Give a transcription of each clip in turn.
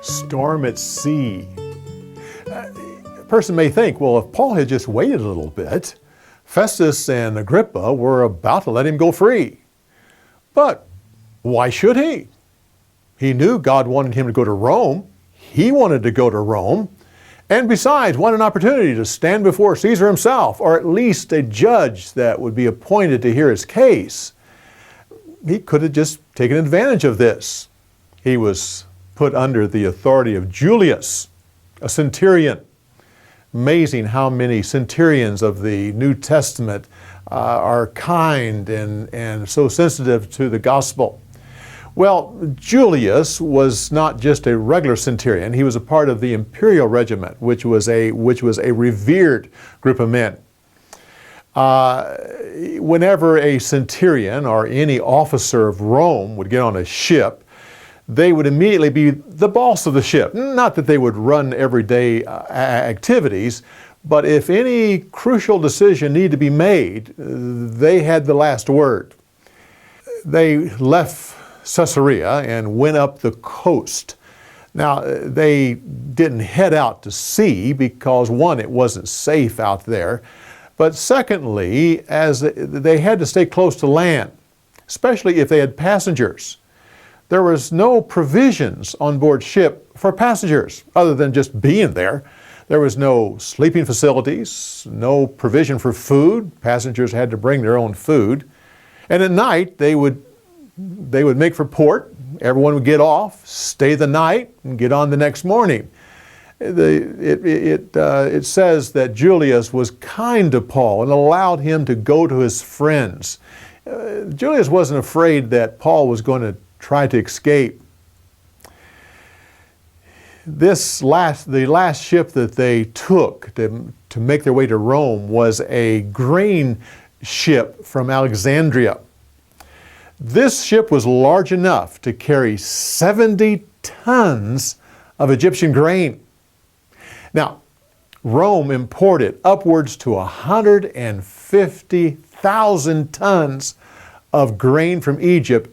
Storm at sea. A person may think, well, if Paul had just waited a little bit, Festus and Agrippa were about to let him go free. But why should he? He knew God wanted him to go to Rome. He wanted to go to Rome. And besides, what an opportunity to stand before Caesar himself, or at least a judge that would be appointed to hear his case. He could have just taken advantage of this. He was put under the authority of Julius, a centurion. Amazing how many centurions of the New Testament are kind and so sensitive to the gospel. Well, Julius was not just a regular centurion. He was a part of the imperial regiment, which was a revered group of men. Whenever a centurion or any officer of Rome would get on a ship, they would immediately be the boss of the ship. Not that they would run everyday activities, but if any crucial decision needed to be made, they had the last word. They left Caesarea and went up the coast. Now, they didn't head out to sea because, one, it wasn't safe out there, but secondly, as they had to stay close to land, especially if they had passengers. There was no provisions on board ship for passengers other than just being there. There was no sleeping facilities, no provision for food. Passengers had to bring their own food. And at night, they would make for port. Everyone would get off, stay the night, and get on the next morning. It says that Julius was kind to Paul and allowed him to go to his friends. Julius wasn't afraid that Paul was going to try to escape. The last ship that they took to make their way to Rome was a grain ship from Alexandria. This ship was large enough to carry 70 tons of Egyptian grain. Now, Rome imported upwards to 150,000 tons of grain from Egypt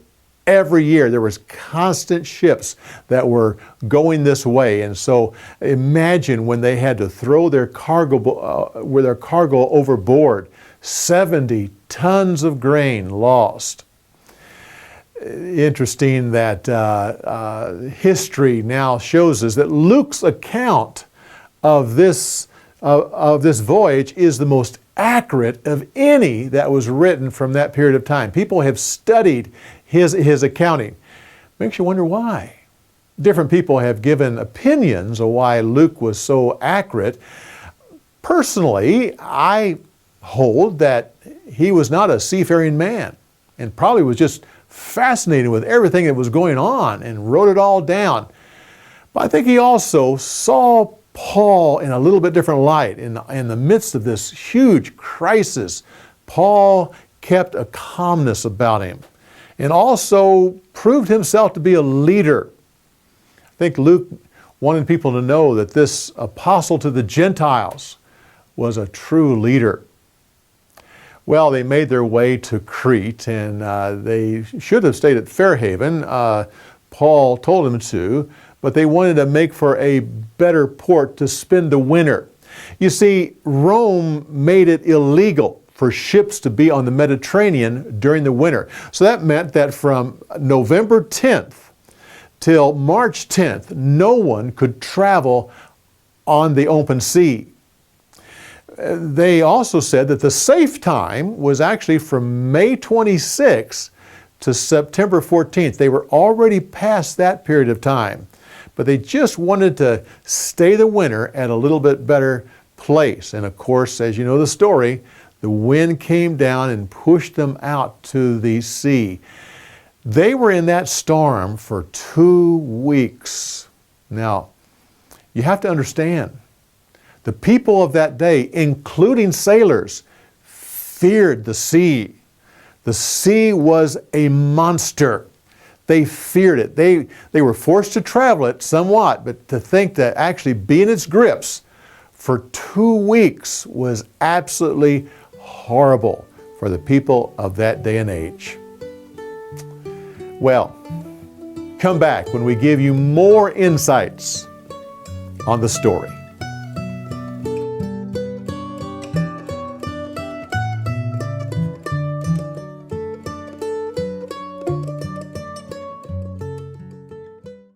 every year. There was constant ships that were going this way. And so imagine when they had to throw their cargo overboard, 70 tons of grain lost. Interesting that history now shows us that Luke's account of this voyage is the most accurate of any that was written from that period of time. People have studied his accounting. Makes you wonder why. Different people have given opinions of why Luke was so accurate. Personally, I hold that he was not a seafaring man and probably was just fascinated with everything that was going on and wrote it all down. But I think he also saw Paul in a little bit different light. In the midst of this huge crisis, Paul kept a calmness about him and also proved himself to be a leader. I think Luke wanted people to know that this apostle to the Gentiles was a true leader. Well, they made their way to Crete, and they should have stayed at Fairhaven. Paul told them to, but they wanted to make for a better port to spend the winter. You see, Rome made it illegal for ships to be on the Mediterranean during the winter. So that meant that from November 10th till March 10th, no one could travel on the open sea. They also said that the safe time was actually from May 26th to September 14th. They were already past that period of time, but they just wanted to stay the winter at a little bit better place. And of course, as you know the story, the wind came down and pushed them out to the sea. They were in that storm for 2 weeks. Now, you have to understand, the people of that day, including sailors, feared the sea. The sea was a monster. They feared it. They were forced to travel it somewhat, but to think to actually be in its grips for 2 weeks was absolutely horrible for the people of that day and age. Well, come back when we give you more insights on the story.